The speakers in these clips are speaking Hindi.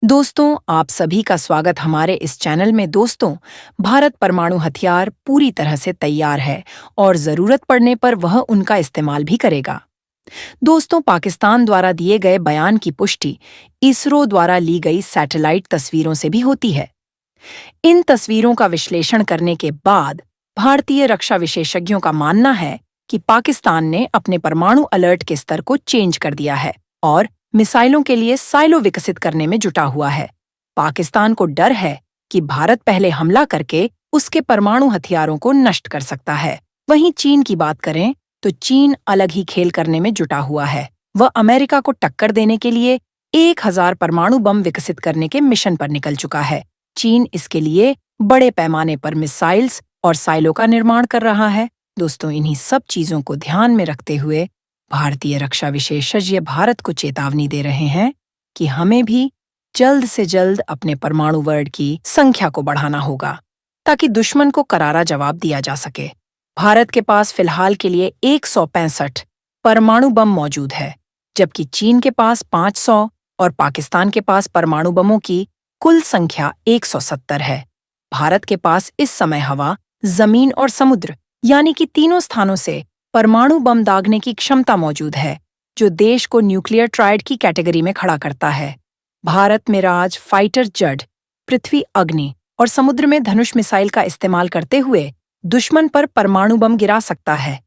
दोस्तों, आप सभी का स्वागत हमारे इस चैनल में। दोस्तों, भारत परमाणु हथियार पूरी तरह से तैयार है और जरूरत पड़ने पर वह उनका इस्तेमाल भी करेगा। दोस्तों, पाकिस्तान द्वारा दिए गए बयान की पुष्टि इसरो द्वारा ली गई सैटेलाइट तस्वीरों से भी होती है। इन तस्वीरों का विश्लेषण करने के बाद भारतीय रक्षा विशेषज्ञों का मानना है कि पाकिस्तान ने अपने परमाणु अलर्ट के स्तर को चेंज कर दिया है और मिसाइलों के लिए साइलो विकसित करने में जुटा हुआ है। पाकिस्तान को डर है कि भारत पहले हमला करके उसके परमाणु हथियारों को नष्ट कर सकता है। वहीं चीन की बात करें तो चीन अलग ही खेल करने में जुटा हुआ है। वह अमेरिका को टक्कर देने के लिए 1000 परमाणु बम विकसित करने के मिशन पर निकल चुका है। चीन इसके लिए बड़े पैमाने पर मिसाइल्स और साइलो का निर्माण कर रहा है। दोस्तों, इन्हीं सब चीजों को ध्यान में रखते हुए भारतीय रक्षा विशेषज्ञ भारत को चेतावनी दे रहे हैं कि हमें भी जल्द से जल्द अपने परमाणु वर्ड की संख्या को बढ़ाना होगा ताकि दुश्मन को करारा जवाब दिया जा सके। भारत के पास फिलहाल के लिए 165 परमाणु बम मौजूद है, जबकि चीन के पास 500 और पाकिस्तान के पास परमाणु बमों की कुल संख्या 170 है। भारत के पास इस समय हवा, जमीन और समुद्र यानी कि तीनों स्थानों से परमाणु बम दागने की क्षमता मौजूद है, जो देश को न्यूक्लियर ट्रायड की कैटेगरी में खड़ा करता है। भारत मिराज फाइटर जेट, पृथ्वी अग्नि और समुद्र में धनुष मिसाइल का इस्तेमाल करते हुए दुश्मन पर परमाणु बम गिरा सकता है।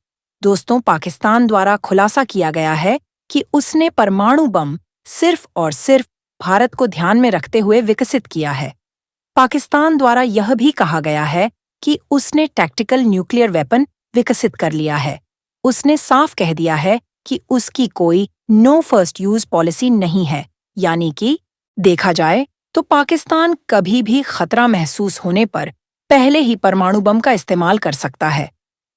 दोस्तों, पाकिस्तान द्वारा खुलासा किया गया है कि उसने परमाणु बम सिर्फ और सिर्फ भारत को ध्यान में रखते हुए विकसित किया है। पाकिस्तान द्वारा यह भी कहा गया है कि उसने टैक्टिकल न्यूक्लियर वेपन विकसित कर लिया है। उसने साफ कह दिया है कि उसकी कोई नो फर्स्ट यूज पॉलिसी नहीं है, यानी कि देखा जाए तो पाकिस्तान कभी भी खतरा महसूस होने पर पहले ही परमाणु बम का इस्तेमाल कर सकता है।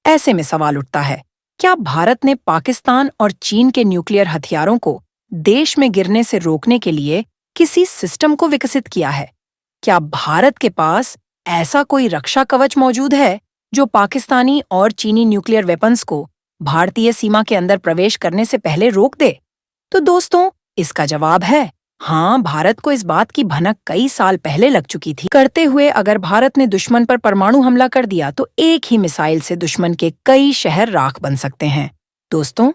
ऐसे में सवाल उठता है, क्या भारत ने पाकिस्तान और चीन के न्यूक्लियर हथियारों को देश में गिरने से रोकने के लिए किसी सिस्टम को विकसित किया है? क्या भारत के पास ऐसा कोई रक्षा कवच मौजूद है जो पाकिस्तानी और चीनी न्यूक्लियर वेपन्स को भारतीय सीमा के अंदर प्रवेश करने से पहले रोक दे? तो दोस्तों, इसका जवाब है हाँ। भारत को इस बात की भनक कई साल पहले लग चुकी थी। करते हुए अगर भारत ने दुश्मन पर परमाणु हमला कर दिया तो एक ही मिसाइल से दुश्मन के कई शहर राख बन सकते हैं। दोस्तों,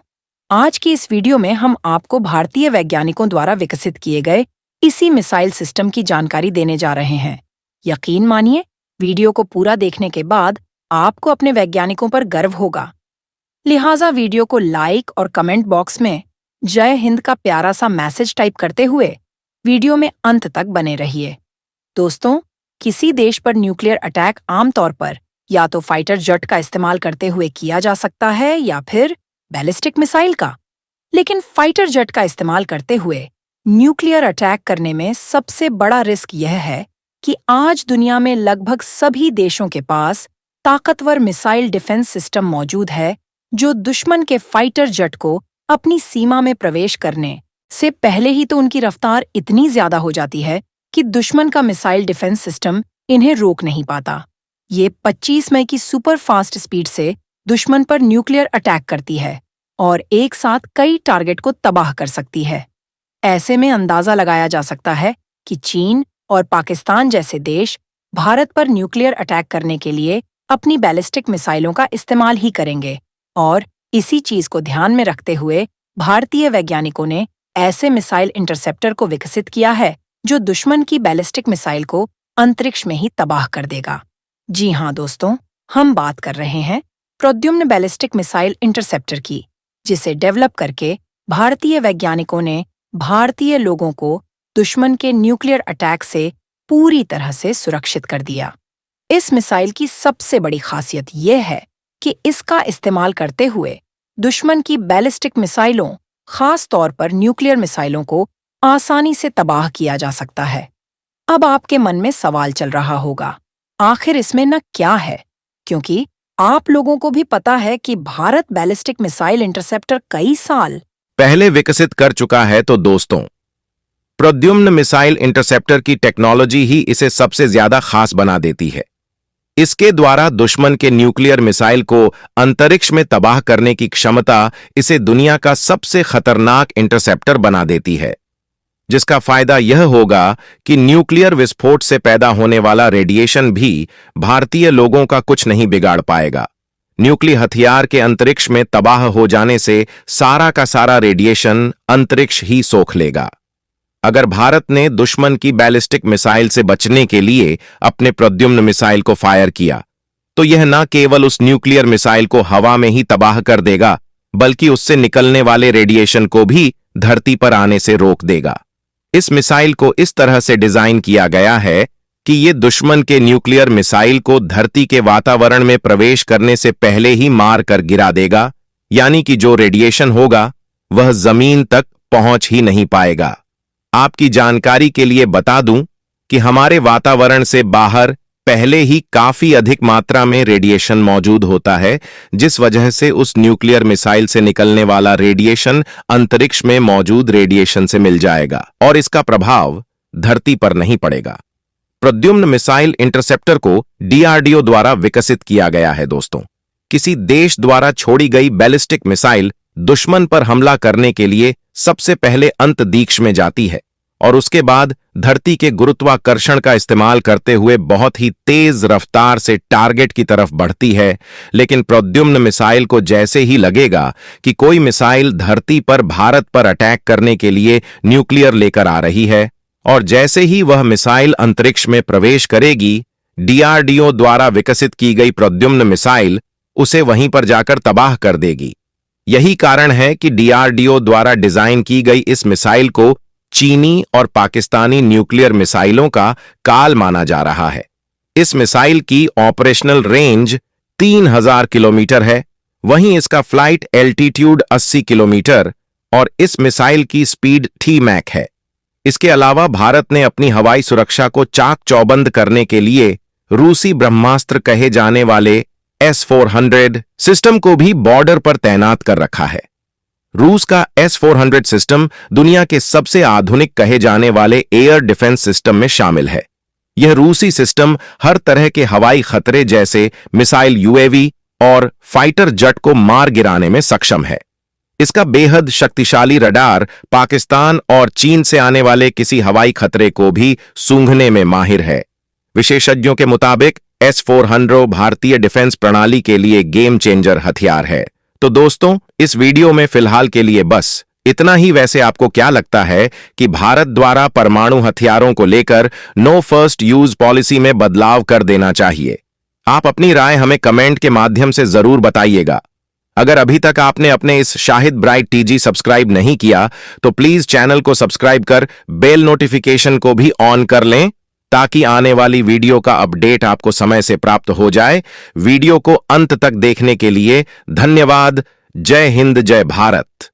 आज की इस वीडियो में हम आपको भारतीय वैज्ञानिकों द्वारा विकसित किए गए इसी मिसाइल सिस्टम की जानकारी देने जा रहे हैं। यकीन मानिए, वीडियो को पूरा देखने के बाद आपको अपने वैज्ञानिकों पर गर्व होगा। लिहाजा वीडियो को लाइक और कमेंट बॉक्स में जय हिंद का प्यारा सा मैसेज टाइप करते हुए वीडियो में अंत तक बने रहिए। दोस्तों, किसी देश पर न्यूक्लियर अटैक आमतौर पर या तो फाइटर जेट का इस्तेमाल करते हुए किया जा सकता है या फिर बैलिस्टिक मिसाइल का। लेकिन फाइटर जेट का इस्तेमाल करते हुए न्यूक्लियर अटैक करने में सबसे बड़ा रिस्क यह है कि आज दुनिया में लगभग सभी देशों के पास ताकतवर मिसाइल डिफेंस सिस्टम मौजूद है जो दुश्मन के फाइटर जेट को अपनी सीमा में प्रवेश करने से पहले ही तो उनकी रफ्तार इतनी ज्यादा हो जाती है कि दुश्मन का मिसाइल डिफेंस सिस्टम इन्हें रोक नहीं पाता। ये 25 मई की सुपर फास्ट स्पीड से दुश्मन पर न्यूक्लियर अटैक करती है और एक साथ कई टारगेट को तबाह कर सकती है। ऐसे में अंदाजा लगाया जा सकता है कि चीन और पाकिस्तान जैसे देश भारत पर न्यूक्लियर अटैक करने के लिए अपनी बैलिस्टिक मिसाइलों का इस्तेमाल ही करेंगे और इसी चीज को ध्यान में रखते हुए भारतीय वैज्ञानिकों ने ऐसे मिसाइल इंटरसेप्टर को विकसित किया है जो दुश्मन की बैलिस्टिक मिसाइल को अंतरिक्ष में ही तबाह कर देगा। जी हाँ दोस्तों, हम बात कर रहे हैं प्रद्युम्न बैलिस्टिक मिसाइल इंटरसेप्टर की, जिसे डेवलप करके भारतीय वैज्ञानिकों ने भारतीय लोगों को दुश्मन के न्यूक्लियर अटैक से पूरी तरह से सुरक्षित कर दिया। इस मिसाइल की सबसे बड़ी खासियत यह है कि इसका इस्तेमाल करते हुए दुश्मन की बैलिस्टिक मिसाइलों, खास तौर पर न्यूक्लियर मिसाइलों को आसानी से तबाह किया जा सकता है। अब आपके मन में सवाल चल रहा होगा, आखिर इसमें न क्या है? क्योंकि आप लोगों को भी पता है कि भारत बैलिस्टिक मिसाइल इंटरसेप्टर कई साल पहले विकसित कर चुका है। तो दोस्तों, प्रद्युम्न मिसाइल इंटरसेप्टर की टेक्नोलॉजी ही इसे सबसे ज्यादा खास बना देती है। इसके द्वारा दुश्मन के न्यूक्लियर मिसाइल को अंतरिक्ष में तबाह करने की क्षमता इसे दुनिया का सबसे खतरनाक इंटरसेप्टर बना देती है। जिसका फायदा यह होगा कि न्यूक्लियर विस्फोट से पैदा होने वाला रेडिएशन भी भारतीय लोगों का कुछ नहीं बिगाड़ पाएगा। न्यूक्लियर हथियार के अंतरिक्ष में तबाह हो जाने से सारा का सारा रेडिएशन अंतरिक्ष ही सोख लेगा। अगर भारत ने दुश्मन की बैलिस्टिक मिसाइल से बचने के लिए अपने प्रद्युम्न मिसाइल को फायर किया, तो यह न केवल उस न्यूक्लियर मिसाइल को हवा में ही तबाह कर देगा, बल्कि उससे निकलने वाले रेडिएशन को भी धरती पर आने से रोक देगा। इस मिसाइल को इस तरह से डिजाइन किया गया है कि ये दुश्मन के न्यूक्लियर मिसाइल को धरती के वातावरण में प्रवेश करने से पहले ही मार कर गिरा देगा, यानी कि जो रेडिएशन होगा वह जमीन तक पहुंच ही नहीं पाएगा। आपकी जानकारी के लिए बता दूं कि हमारे वातावरण से बाहर पहले ही काफी अधिक मात्रा में रेडिएशन मौजूद होता है, जिस वजह से उस न्यूक्लियर मिसाइल से निकलने वाला रेडिएशन अंतरिक्ष में मौजूद रेडिएशन से मिल जाएगा और इसका प्रभाव धरती पर नहीं पड़ेगा। प्रद्युम्न मिसाइल इंटरसेप्टर को डीआरडीओ द्वारा विकसित किया गया है। दोस्तों, किसी देश द्वारा छोड़ी गई बैलिस्टिक मिसाइल दुश्मन पर हमला करने के लिए सबसे पहले अंतरिक्ष में जाती है और उसके बाद धरती के गुरुत्वाकर्षण का इस्तेमाल करते हुए बहुत ही तेज रफ्तार से टारगेट की तरफ बढ़ती है। लेकिन प्रद्युम्न मिसाइल को जैसे ही लगेगा कि कोई मिसाइल धरती पर भारत पर अटैक करने के लिए न्यूक्लियर लेकर आ रही है और जैसे ही वह मिसाइल अंतरिक्ष में प्रवेश करेगी, डीआरडीओ द्वारा विकसित की गई प्रद्युम्न मिसाइल उसे वहीं पर जाकर तबाह कर देगी। यही कारण है कि डीआरडीओ द्वारा डिजाइन की गई इस मिसाइल को चीनी और पाकिस्तानी न्यूक्लियर मिसाइलों का काल माना जा रहा है। इस मिसाइल की ऑपरेशनल रेंज 3000 किलोमीटर है, वहीं इसका फ्लाइट एल्टीट्यूड 80 किलोमीटर और इस मिसाइल की स्पीड T-मैक है। इसके अलावा भारत ने अपनी हवाई सुरक्षा को चाक चौबंद करने के लिए रूसी ब्रह्मास्त्र कहे जाने वाले S-400 सिस्टम को भी बॉर्डर पर तैनात कर रखा है। रूस का S-400 सिस्टम दुनिया के सबसे आधुनिक कहे जाने वाले एयर डिफेंस सिस्टम में शामिल है। यह रूसी सिस्टम हर तरह के हवाई खतरे जैसे मिसाइल, यूएवी और फाइटर जेट को मार गिराने में सक्षम है। इसका बेहद शक्तिशाली रडार पाकिस्तान और चीन से आने वाले किसी हवाई खतरे को भी सूंघने में माहिर है। विशेषज्ञों के मुताबिक S-400 भारतीय डिफेंस प्रणाली के लिए गेम चेंजर हथियार है। तो दोस्तों, इस वीडियो में फिलहाल के लिए बस इतना ही। वैसे आपको क्या लगता है कि भारत द्वारा परमाणु हथियारों को लेकर नो फर्स्ट यूज पॉलिसी में बदलाव कर देना चाहिए? आप अपनी राय हमें कमेंट के माध्यम से जरूर बताइएगा। अगर अभी तक आपने अपने इस शाहिद ब्राइट टीजी सब्सक्राइब नहीं किया तो प्लीज चैनल को सब्सक्राइब कर बेल नोटिफिकेशन को भी ऑन कर लें, ताकि आने वाली वीडियो का अपडेट आपको समय से प्राप्त हो जाए। वीडियो को अंत तक देखने के लिए धन्यवाद। जय हिंद, जय भारत।